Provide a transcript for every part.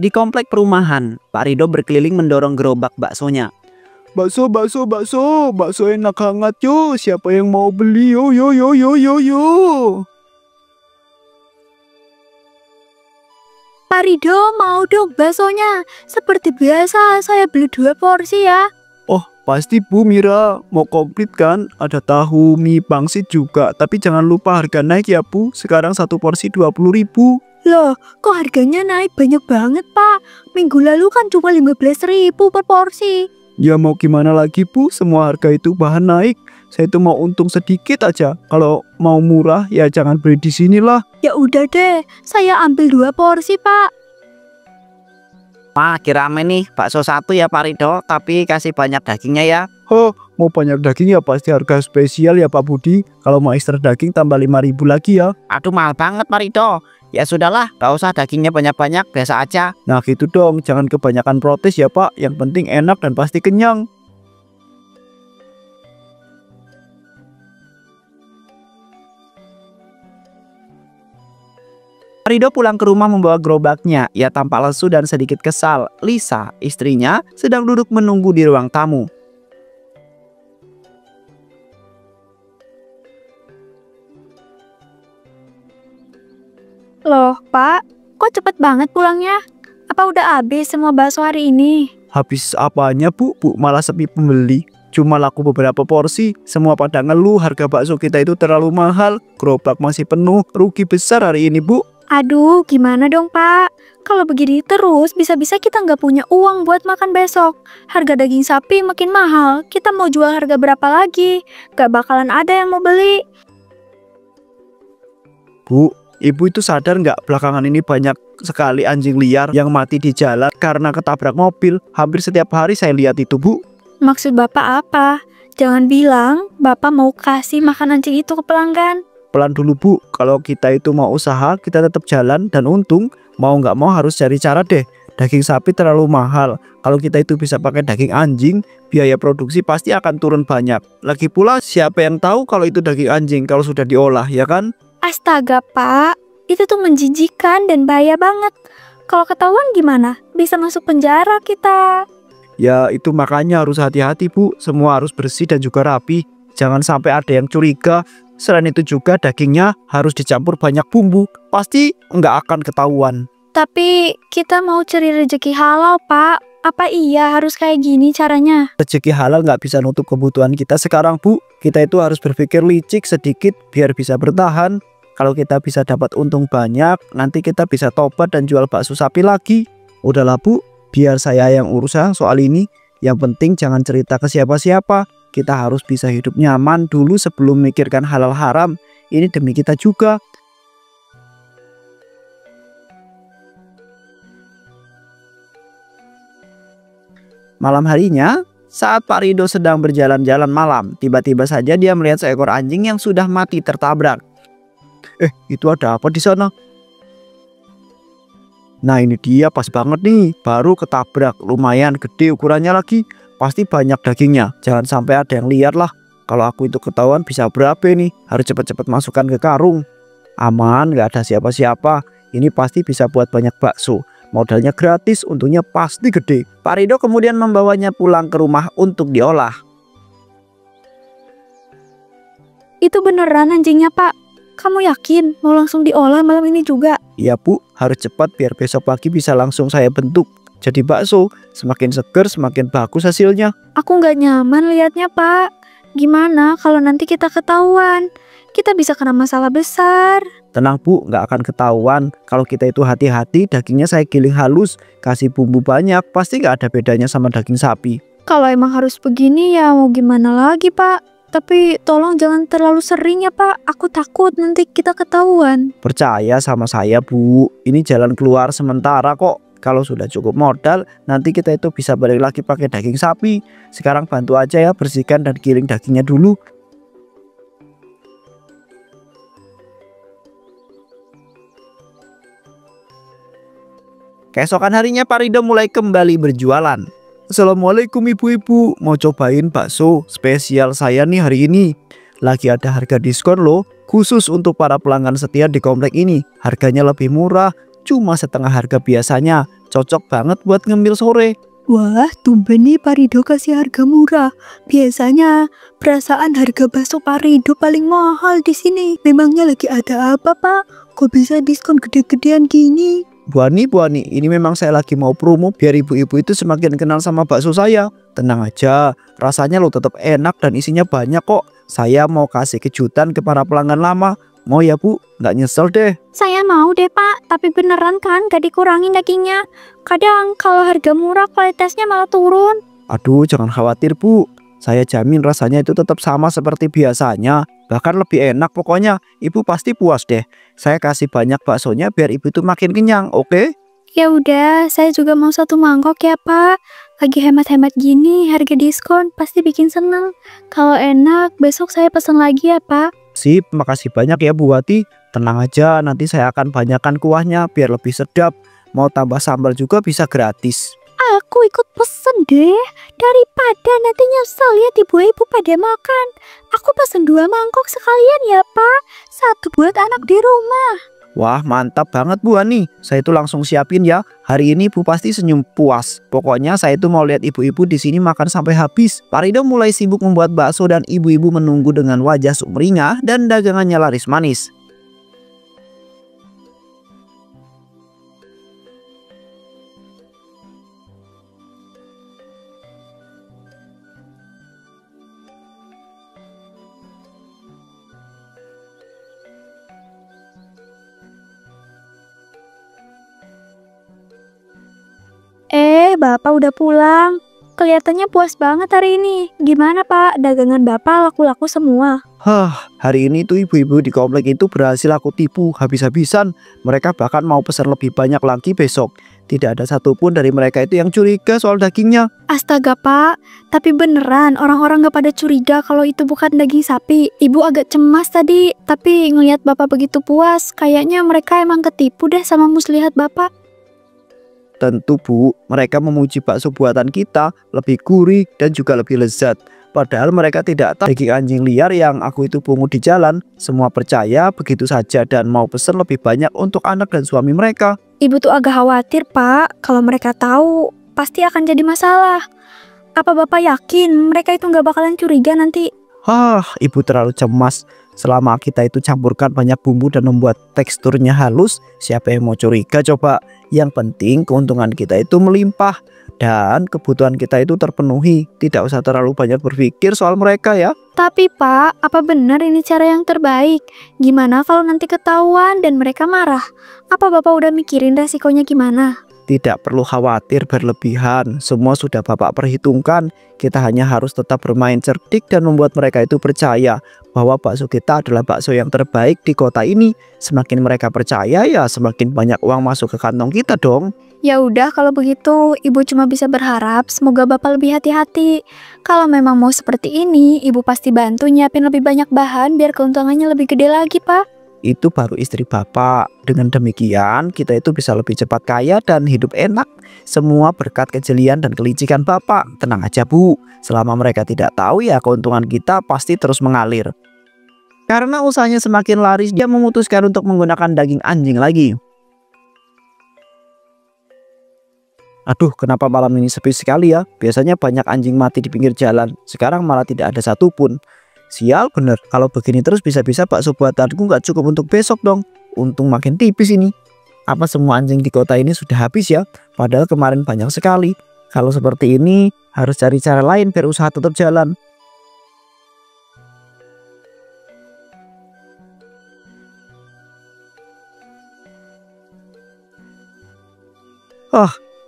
Di komplek perumahan, Pak Rido berkeliling mendorong gerobak baksonya. Bakso, bakso, bakso, bakso enak hangat yo. Siapa yang mau beli yo yo yo yo yo yo? Pak Rido, mau dong baksonya. Seperti biasa, saya beli 2 porsi ya. Oh, pasti Bu Mira. Mau komplit kan? Ada tahu, mie, pangsit juga. Tapi jangan lupa harga naik ya Bu. Sekarang satu porsi 20.000. Loh, kok harganya naik banyak banget Pak? Minggu lalu kan cuma 15.000 per porsi. Ya mau gimana lagi Bu, semua harga itu bahan naik. Saya itu mau untung sedikit aja. Kalau mau murah ya jangan beli di sini lah. Ya udah deh, saya ambil 2 porsi Pak. Pak, rame nih, bakso 1 ya Pak Rido, tapi kasih banyak dagingnya ya. Oh, mau banyak daging ya pasti harga spesial ya Pak Budi. Kalau mau ekstra daging tambah 5.000 lagi ya. Aduh, mahal banget Pak Rido. Ya sudahlah, gak usah dagingnya banyak-banyak, biasa aja. Nah gitu dong, jangan kebanyakan protes ya Pak. Yang penting enak dan pasti kenyang. Rido pulang ke rumah membawa gerobaknya. Ia tampak lesu dan sedikit kesal. Lisa, istrinya, sedang duduk menunggu di ruang tamu. Loh Pak, kok cepet banget pulangnya? Apa udah habis semua bakso hari ini? Habis apanya Bu? Bu malah sepi pembeli. Cuma laku beberapa porsi. Semua pada ngeluh harga bakso kita itu terlalu mahal. Gerobak masih penuh. Rugi besar hari ini Bu. Aduh, gimana dong Pak? Kalau begini terus, bisa-bisa kita nggak punya uang buat makan besok. Harga daging sapi makin mahal. Kita mau jual harga berapa lagi? Gak bakalan ada yang mau beli. Bu, Ibu itu sadar nggak belakangan ini banyak sekali anjing liar yang mati di jalan karena ketabrak mobil. Hampir setiap hari saya lihat itu Bu. Maksud Bapak apa? Jangan bilang Bapak mau kasih makan anjing itu ke pelanggan. Pelan dulu Bu, kalau kita itu mau usaha kita tetap jalan dan untung. Mau nggak mau harus cari cara deh. Daging sapi terlalu mahal. Kalau kita itu bisa pakai daging anjing, biaya produksi pasti akan turun banyak. Lagi pula siapa yang tahu kalau itu daging anjing kalau sudah diolah, ya kan? Astaga Pak, itu tuh menjijikan dan bahaya banget. Kalau ketahuan gimana? Bisa masuk penjara kita. Ya itu makanya harus hati-hati Bu. Semua harus bersih dan juga rapi. Jangan sampai ada yang curiga. Selain itu juga dagingnya harus dicampur banyak bumbu. Pasti nggak akan ketahuan. Tapi kita mau cari rezeki halal Pak. Apa iya harus kayak gini caranya? Rezeki halal nggak bisa nutup kebutuhan kita sekarang Bu. Kita itu harus berpikir licik sedikit biar bisa bertahan. Kalau kita bisa dapat untung banyak, nanti kita bisa tobat dan jual bakso sapi lagi. Udahlah Bu, biar saya yang urusan soal ini. Yang penting jangan cerita ke siapa-siapa. Kita harus bisa hidup nyaman dulu sebelum memikirkan halal haram. Ini demi kita juga. Malam harinya, saat Pak Rido sedang berjalan-jalan malam, tiba-tiba saja dia melihat seekor anjing yang sudah mati tertabrak. Itu ada apa di sana? Nah ini dia pas banget nih, baru ketabrak, lumayan gede ukurannya lagi, pasti banyak dagingnya. Jangan sampai ada yang liar lah. Kalau aku itu ketahuan bisa berapa nih? Harus cepat-cepat masukkan ke karung. Aman, gak ada siapa-siapa. Ini pasti bisa buat banyak bakso. Modalnya gratis, untungnya pasti gede. Pak Rido kemudian membawanya pulang ke rumah untuk diolah. Itu beneran anjingnya Pak? Kamu yakin mau langsung diolah malam ini juga? Iya Bu, harus cepat biar besok pagi bisa langsung saya bentuk jadi bakso. Semakin seger semakin bagus hasilnya. Aku nggak nyaman liatnya Pak. Gimana kalau nanti kita ketahuan? Kita bisa kena masalah besar. Tenang Bu, nggak akan ketahuan. Kalau kita itu hati-hati, dagingnya saya giling halus, kasih bumbu banyak, pasti nggak ada bedanya sama daging sapi. Kalau emang harus begini ya mau gimana lagi Pak? Tapi tolong jangan terlalu sering ya Pak. Aku takut nanti kita ketahuan. Percaya sama saya Bu, ini jalan keluar sementara kok. Kalau sudah cukup modal, nanti kita itu bisa balik lagi pakai daging sapi. Sekarang bantu aja ya, bersihkan dan giling dagingnya dulu. Keesokan harinya Pak Rido mulai kembali berjualan. Assalamualaikum ibu-ibu, mau cobain bakso spesial saya nih hari ini. Lagi ada harga diskon loh, khusus untuk para pelanggan setia di komplek ini. Harganya lebih murah, cuma setengah harga biasanya. cocok banget buat ngemil sore. Wah, tumben nih Pak Rido kasih harga murah. Biasanya perasaan harga bakso Pak Rido paling mahal di sini. Memangnya lagi ada apa, Pak? Kok bisa diskon gede-gedean gini? Bu Ani, ini memang saya lagi mau promo biar ibu-ibu itu semakin kenal sama bakso saya. Tenang aja, rasanya lo tetap enak dan isinya banyak kok. Saya mau kasih kejutan ke para pelanggan lama. Mau ya Bu? Nggak nyesel deh. Saya mau deh Pak, tapi beneran kan gak dikurangin dagingnya? Kadang kalau harga murah kualitasnya malah turun. Aduh, jangan khawatir Bu. Saya jamin rasanya itu tetap sama seperti biasanya. Bahkan lebih enak pokoknya. Ibu pasti puas deh. Saya kasih banyak baksonya biar ibu itu makin kenyang, oke? Ya udah, saya juga mau 1 mangkok ya Pak. Lagi hemat-hemat gini, harga diskon pasti bikin seneng. Kalau enak, besok saya pesan lagi ya Pak. Sip, makasih banyak ya Bu Wati. Tenang aja, nanti saya akan banyakkan kuahnya biar lebih sedap. Mau tambah sambal juga bisa gratis. Aku ikut pesen deh, daripada nanti nyesel lihat ibu-ibu pada makan. Aku pesen 2 mangkok sekalian ya Pak, 1 buat anak di rumah. Wah, mantap banget Bu Ani. Saya itu langsung siapin ya. Hari ini Bu pasti senyum puas. Pokoknya saya itu mau lihat ibu-ibu di sini makan sampai habis. Pak Rido mulai sibuk membuat bakso dan ibu-ibu menunggu dengan wajah sumringah dan dagangannya laris manis. Bapak udah pulang. Kelihatannya puas banget hari ini. Gimana Pak, dagangan Bapak laku-laku semua? Hari ini tuh ibu-ibu di komplek itu berhasil aku tipu habis-habisan. Mereka bahkan mau pesan lebih banyak lagi besok. Tidak ada satupun dari mereka itu yang curiga soal dagingnya. Astaga Pak, tapi beneran orang-orang gak pada curiga kalau itu bukan daging sapi. Ibu agak cemas tadi, tapi ngelihat Bapak begitu puas, kayaknya mereka emang ketipu deh sama muslihat Bapak. Tentu Bu, mereka memuji bakso buatan kita lebih gurih dan juga lebih lezat. Padahal mereka tidak tahu daging anjing liar yang aku itu pungut di jalan. Semua percaya begitu saja dan mau pesen lebih banyak untuk anak dan suami mereka. Ibu tuh agak khawatir Pak, kalau mereka tahu pasti akan jadi masalah. Apa Bapak yakin mereka itu nggak bakalan curiga nanti? Ibu terlalu cemas. Selama kita itu campurkan banyak bumbu dan membuat teksturnya halus, siapa yang mau curiga coba? Yang penting keuntungan kita itu melimpah dan kebutuhan kita itu terpenuhi. Tidak usah terlalu banyak berpikir soal mereka ya. Tapi Pak, apa benar ini cara yang terbaik? Gimana kalau nanti ketahuan dan mereka marah? Apa Bapak udah mikirin resikonya gimana? Tidak perlu khawatir berlebihan. Semua sudah Bapak perhitungkan. Kita hanya harus tetap bermain cerdik dan membuat mereka itu percaya bahwa bakso kita adalah bakso yang terbaik di kota ini. Semakin mereka percaya ya semakin banyak uang masuk ke kantong kita dong. Ya udah kalau begitu, Ibu cuma bisa berharap semoga Bapak lebih hati-hati. Kalau memang mau seperti ini, Ibu pasti bantu nyiapin lebih banyak bahan biar keuntungannya lebih gede lagi, Pak. Itu baru istri Bapak. Dengan demikian kita itu bisa lebih cepat kaya dan hidup enak. Semua berkat kejelian dan kelicikan Bapak. Tenang aja Bu, selama mereka tidak tahu ya keuntungan kita pasti terus mengalir. Karena usahanya semakin laris, dia memutuskan untuk menggunakan daging anjing lagi. Aduh, kenapa malam ini sepi sekali ya? Biasanya banyak anjing mati di pinggir jalan. Sekarang malah tidak ada satupun. Sial bener, kalau begini terus bisa-bisa bakso buatanku nggak cukup untuk besok dong. Untung makin tipis ini. Apa semua anjing di kota ini sudah habis ya? Padahal kemarin banyak sekali. Kalau seperti ini harus cari cara lain biar usaha tetap jalan.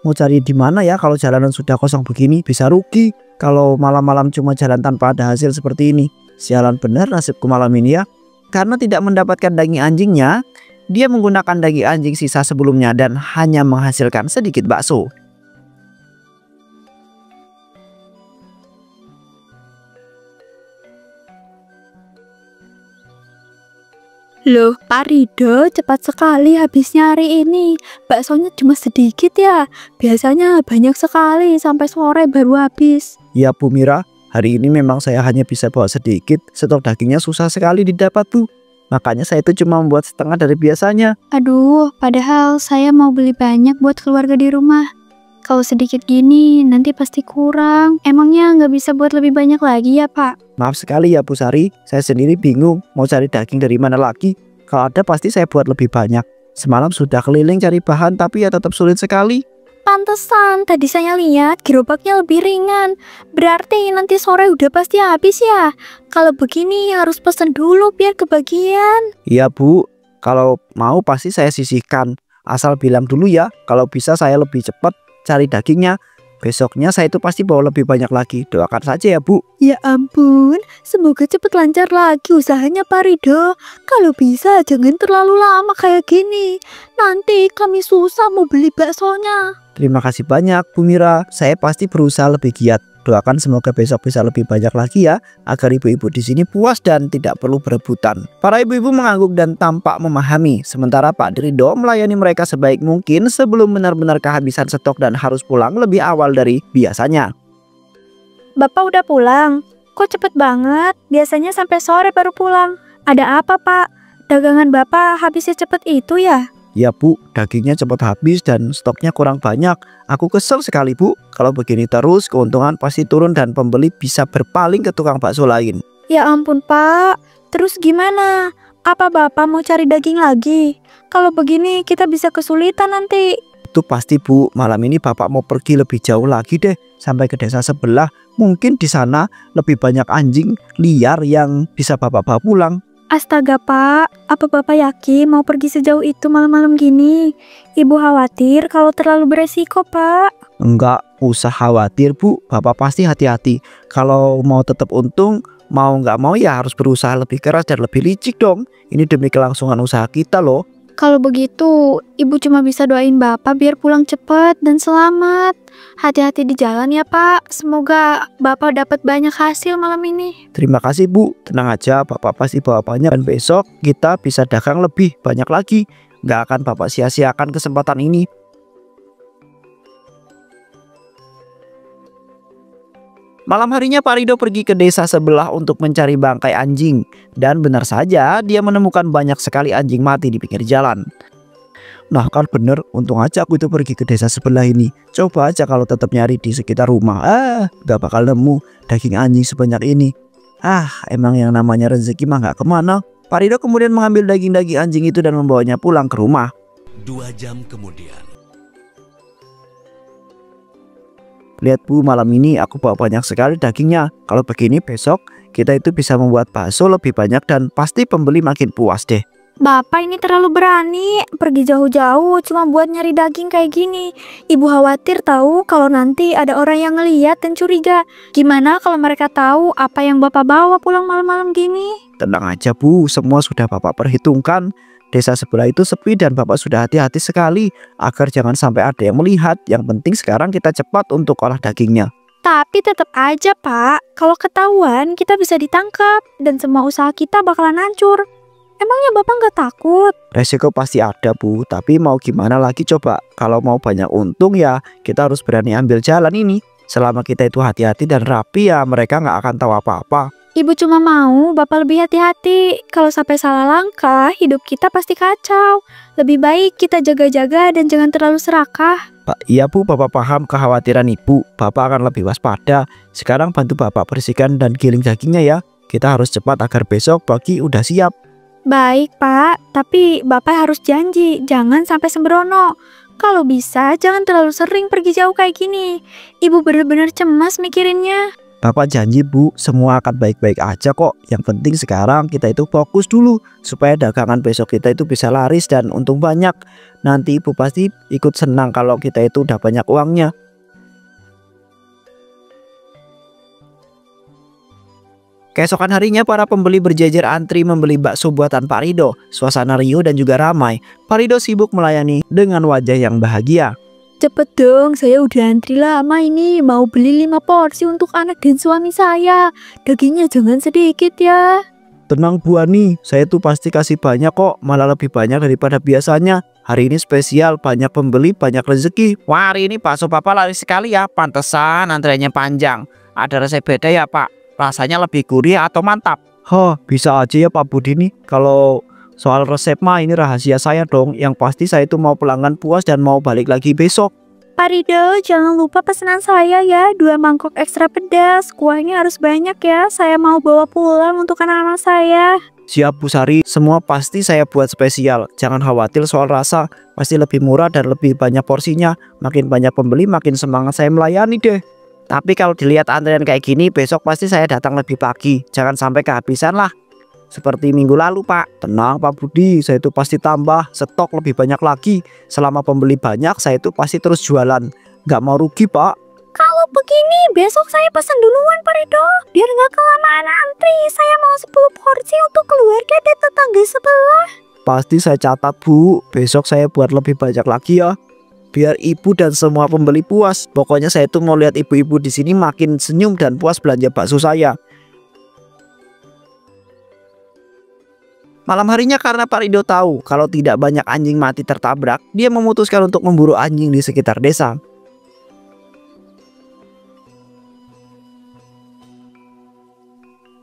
Mau cari di mana ya kalau jalanan sudah kosong begini? Bisa rugi kalau malam-malam cuma jalan tanpa ada hasil seperti ini. Sialan bener nasibku malam ini ya. Karena tidak mendapatkan daging anjingnya, dia menggunakan daging anjing sisa sebelumnya dan hanya menghasilkan sedikit bakso. Loh, Pak Rido, cepat sekali habisnya hari ini. Baksonya cuma sedikit ya. Biasanya banyak sekali, sampai sore baru habis. Ya Bu Mira, hari ini memang saya hanya bisa bawa sedikit. Stok dagingnya susah sekali didapat Bu. Makanya saya itu cuma membuat setengah dari biasanya. Aduh, padahal saya mau beli banyak buat keluarga di rumah. Kalau sedikit gini, nanti pasti kurang. Emangnya nggak bisa buat lebih banyak lagi ya, Pak? Maaf sekali ya Bu Sari, saya sendiri bingung mau cari daging dari mana lagi. Kalau ada pasti saya buat lebih banyak. Semalam sudah keliling cari bahan tapi ya tetap sulit sekali. Pantesan, tadi saya lihat gerobaknya lebih ringan. Berarti nanti sore udah pasti habis ya. Kalau begini harus pesen dulu biar kebagian. Iya Bu, kalau mau pasti saya sisihkan. Asal bilang dulu ya, kalau bisa saya lebih cepat cari dagingnya. Besoknya saya itu pasti bawa lebih banyak lagi. Doakan saja ya Bu. Ya ampun, semoga cepet lancar lagi usahanya Pak Rido. Kalau bisa jangan terlalu lama kayak gini. Nanti kami susah mau beli baksonya. Terima kasih banyak Bu Mira. Saya pasti berusaha lebih giat. Doakan semoga besok bisa lebih banyak lagi ya, agar ibu-ibu di sini puas dan tidak perlu berebutan. Para ibu-ibu mengangguk dan tampak memahami, sementara Pak Rido melayani mereka sebaik mungkin sebelum benar-benar kehabisan stok dan harus pulang lebih awal dari biasanya. Bapak udah pulang? Kok cepet banget? Biasanya sampai sore baru pulang. Ada apa, Pak? Dagangan Bapak habisnya cepet itu ya? Ya Bu, dagingnya cepat habis dan stoknya kurang banyak. Aku kesel sekali Bu. Kalau begini terus keuntungan pasti turun dan pembeli bisa berpaling ke tukang bakso lain. Ya ampun Pak, terus gimana? Apa Bapak mau cari daging lagi? Kalau begini kita bisa kesulitan nanti. Itu pasti Bu, malam ini Bapak mau pergi lebih jauh lagi deh. Sampai ke desa sebelah. Mungkin di sana lebih banyak anjing liar yang bisa Bapak bawa pulang. Astaga Pak, apa Bapak yakin mau pergi sejauh itu malam-malam gini? Ibu khawatir kalau terlalu beresiko Pak. Enggak usah khawatir Bu, Bapak pasti hati-hati. Kalau mau tetap untung, mau nggak mau ya harus berusaha lebih keras dan lebih licik dong. Ini demi kelangsungan usaha kita loh. Kalau begitu, Ibu cuma bisa doain Bapak biar pulang cepat dan selamat. Hati-hati di jalan ya Pak. Semoga Bapak dapat banyak hasil malam ini. Terima kasih Bu, tenang aja Bapak pasti bawa banyak dan besok kita bisa dagang lebih banyak lagi. Nggak akan Bapak sia-siakan kesempatan ini. Malam harinya Pak Rido pergi ke desa sebelah untuk mencari bangkai anjing. Dan benar saja dia menemukan banyak sekali anjing mati di pinggir jalan. Nah kan bener, untung aja aku itu pergi ke desa sebelah ini. Coba aja kalau tetap nyari di sekitar rumah, gak bakal nemu daging anjing sebanyak ini. Emang yang namanya rezeki mah gak kemana. Pak Rido kemudian mengambil daging-daging anjing itu dan membawanya pulang ke rumah. 2 jam kemudian. Lihat Bu, malam ini aku bawa banyak sekali dagingnya. Kalau begini besok kita itu bisa membuat bakso lebih banyak dan pasti pembeli makin puas deh. Bapak ini terlalu berani, pergi jauh-jauh cuma buat nyari daging kayak gini. Ibu khawatir tahu kalau nanti ada orang yang ngeliat dan curiga. Gimana kalau mereka tahu apa yang Bapak bawa pulang malam-malam gini? Tenang aja Bu, semua sudah Bapak perhitungkan. Desa sebelah itu sepi dan Bapak sudah hati-hati sekali agar jangan sampai ada yang melihat. Yang penting sekarang kita cepat untuk olah dagingnya. Tapi tetap aja Pak, kalau ketahuan kita bisa ditangkap dan semua usaha kita bakalan hancur. Emangnya Bapak nggak takut? Resiko pasti ada Bu, tapi mau gimana lagi coba. Kalau mau banyak untung ya kita harus berani ambil jalan ini. Selama kita itu hati-hati dan rapi ya mereka nggak akan tahu apa-apa. Ibu cuma mau Bapak lebih hati-hati. Kalau sampai salah langkah, hidup kita pasti kacau. Lebih baik kita jaga-jaga dan jangan terlalu serakah. Iya Bu, Bapak paham kekhawatiran Ibu. Bapak akan lebih waspada. Sekarang bantu Bapak bersihkan dan giling dagingnya ya. Kita harus cepat agar besok pagi udah siap. Baik Pak, tapi Bapak harus janji jangan sampai sembrono. Kalau bisa jangan terlalu sering pergi jauh kayak gini. Ibu bener-bener cemas mikirinnya. Bapak janji Bu, semua akan baik-baik aja kok. Yang penting sekarang kita itu fokus dulu supaya dagangan besok kita itu bisa laris dan untung banyak. Nanti Ibu pasti ikut senang kalau kita itu udah banyak uangnya. Keesokan harinya para pembeli berjejer antri membeli bakso buatan Pak Rido. Suasana riuh dan juga ramai. Pak Rido sibuk melayani dengan wajah yang bahagia. Cepet dong, saya udah antri lama ini. Mau beli 5 porsi untuk anak dan suami saya. Dagingnya jangan sedikit ya. Tenang Bu Ani, saya tuh pasti kasih banyak kok. Malah lebih banyak daripada biasanya. Hari ini spesial, banyak pembeli, banyak rezeki. Wah, hari ini bakso Bapak laris sekali ya. Pantesan antriannya panjang. Ada resep beda ya Pak? Rasanya lebih gurih atau mantap? Bisa aja ya Pak Budi nih. Kalau soal resep mah ini rahasia saya dong. Yang pasti saya itu mau pelanggan puas dan mau balik lagi besok. Pak Rido, jangan lupa pesanan saya ya, 2 mangkok ekstra pedas. Kuahnya harus banyak ya, saya mau bawa pulang untuk anak-anak saya. Siap Bu Sari, semua pasti saya buat spesial. Jangan khawatir soal rasa, pasti lebih murah dan lebih banyak porsinya. Makin banyak pembeli makin semangat saya melayani deh. Tapi kalau dilihat antrian kayak gini, besok pasti saya datang lebih pagi. Jangan sampai kehabisan lah. Seperti minggu lalu Pak. Tenang Pak Budi, saya itu pasti tambah stok lebih banyak lagi. Selama pembeli banyak, saya itu pasti terus jualan. Nggak mau rugi Pak. Kalau begini, besok saya pesan duluan Pak Rido, biar nggak kelamaan antri. Saya mau 10 porsi untuk keluarga dan tetangga sebelah. Pasti saya catat Bu, besok saya buat lebih banyak lagi ya. Biar ibu dan semua pembeli puas. Pokoknya saya tuh mau lihat ibu-ibu di sini makin senyum dan puas belanja bakso saya. Malam harinya karena Pak Rido tahu kalau tidak banyak anjing mati tertabrak, dia memutuskan untuk memburu anjing di sekitar desa.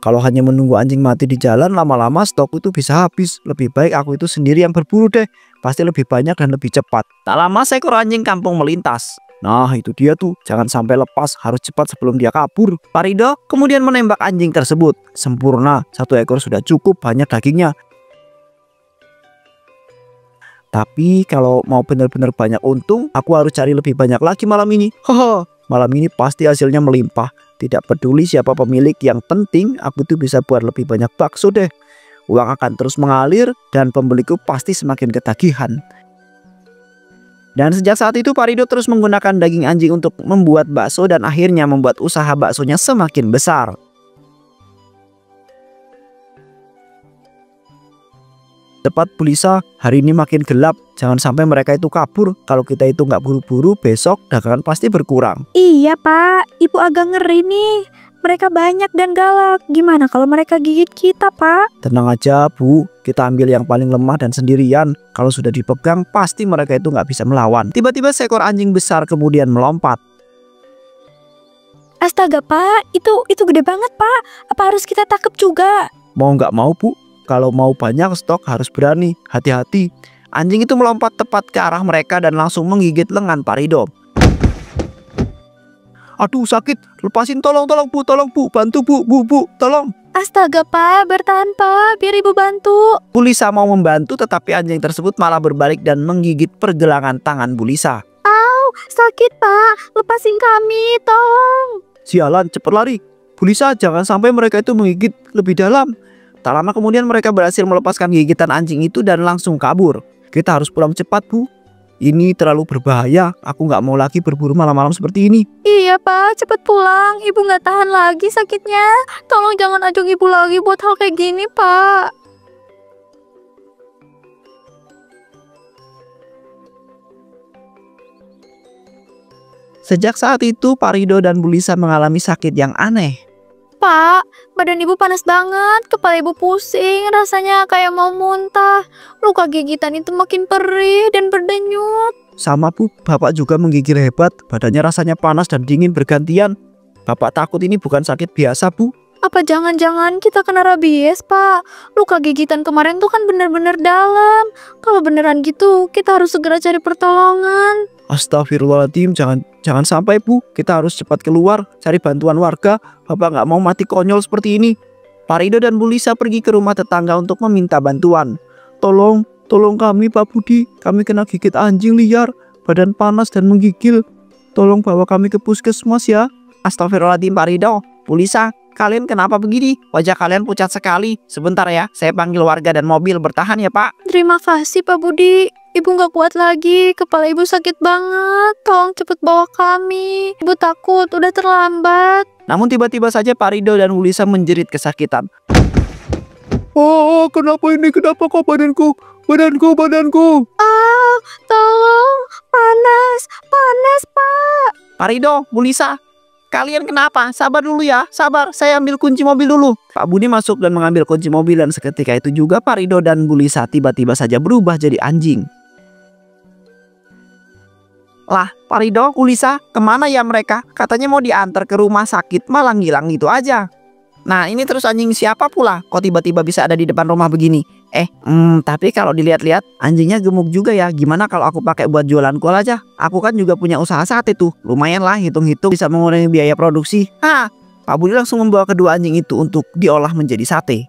Kalau hanya menunggu anjing mati di jalan, lama-lama stok itu bisa habis. Lebih baik aku itu sendiri yang berburu deh. Pasti lebih banyak dan lebih cepat. Tak lama seekor anjing kampung melintas. Nah itu dia tuh, jangan sampai lepas, harus cepat sebelum dia kabur. Pak Rido kemudian menembak anjing tersebut. Sempurna, 1 ekor sudah cukup, banyak dagingnya. Tapi kalau mau benar-benar banyak untung, aku harus cari lebih banyak lagi malam ini. Malam ini pasti hasilnya melimpah. Tidak peduli siapa pemilik, yang penting aku tuh bisa buat lebih banyak bakso deh. Uang akan terus mengalir dan pembeliku pasti semakin ketagihan. Dan sejak saat itu Pak Rido terus menggunakan daging anjing untuk membuat bakso dan akhirnya membuat usaha baksonya semakin besar. Tepat Bu Lisa, hari ini makin gelap. Jangan sampai mereka itu kabur. Kalau kita itu nggak buru-buru, besok dagangan pasti berkurang. Iya Pak, Ibu agak ngeri nih. Mereka banyak dan galak. Gimana kalau mereka gigit kita Pak? Tenang aja Bu, kita ambil yang paling lemah dan sendirian. Kalau sudah dipegang, pasti mereka itu nggak bisa melawan. Tiba-tiba seekor anjing besar kemudian melompat. Astaga Pak, itu gede banget Pak. Apa harus kita tangkap juga? Mau nggak mau Bu, kalau mau banyak stok harus berani, hati-hati. Anjing itu melompat tepat ke arah mereka dan langsung menggigit lengan Pak Rido. Aduh sakit, lepasin, tolong Bu, bantu Bu, tolong. Astaga Pak, bertahan Pak, biar Ibu bantu. Bu Lisa mau membantu tetapi anjing tersebut malah berbalik dan menggigit pergelangan tangan Bu Lisa. Au, sakit Pak, lepasin kami, tolong. Sialan, cepet lari. Bu Lisa, jangan sampai mereka itu menggigit lebih dalam. Tak lama kemudian mereka berhasil melepaskan gigitan anjing itu dan langsung kabur. Kita harus pulang cepat Bu. Ini terlalu berbahaya. Aku nggak mau lagi berburu malam-malam seperti ini. Iya Pak, cepet pulang. Ibu nggak tahan lagi sakitnya. Tolong jangan ajak Ibu lagi buat hal kayak gini Pak. Sejak saat itu Pak Rido dan Bu Lisa mengalami sakit yang aneh. Pak, badan Ibu panas banget, kepala Ibu pusing, rasanya kayak mau muntah. Luka gigitan itu makin perih dan berdenyut. Sama Bu, Bapak juga menggigil hebat. Badannya rasanya panas dan dingin bergantian. Bapak takut ini bukan sakit biasa Bu. Apa jangan-jangan kita kena rabies Pak? Luka gigitan kemarin tuh kan bener-bener dalam. Kalau beneran gitu, kita harus segera cari pertolongan. Astagfirullahaladzim, jangan sampai Bu. Kita harus cepat keluar, cari bantuan warga. Bapak nggak mau mati konyol seperti ini. Pak Rido dan Bu Lisa pergi ke rumah tetangga untuk meminta bantuan. Tolong kami Pak Budi. Kami kena gigit anjing liar. Badan panas dan menggigil. Tolong bawa kami ke puskesmas ya. Astagfirullahaladzim Pak Rido. Bu Lisa, kalian kenapa begini? Wajah kalian pucat sekali. Sebentar ya, saya panggil warga dan mobil. Bertahan ya Pak. Terima kasih Pak Budi. Ibu nggak kuat lagi, kepala Ibu sakit banget. Tolong cepet bawa kami. Ibu takut, udah terlambat. Namun tiba-tiba saja Pak Rido dan Bu Lisa menjerit kesakitan. Oh, kenapa ini? Kenapa kok badanku? Ah, tolong, panas Pak. Pak Rido, Bu Lisa, kalian kenapa? Sabar dulu ya, sabar. Saya ambil kunci mobil dulu. Pak Budi masuk dan mengambil kunci mobil dan seketika itu juga Pak Rido dan Bu Lisa tiba-tiba saja berubah jadi anjing. Lah, Pak Rido, Bu Lisa, kemana ya mereka? Katanya mau diantar ke rumah sakit, malah ngilang gitu aja. Nah ini terus anjing siapa pula kok tiba-tiba bisa ada di depan rumah begini? Tapi kalau dilihat-lihat anjingnya gemuk juga ya. Gimana kalau aku pakai buat jualan kol aja? Aku kan juga punya usaha sate tuh. Lumayan lah, hitung-hitung bisa mengurangi biaya produksi. Pak Budi langsung membawa kedua anjing itu untuk diolah menjadi sate.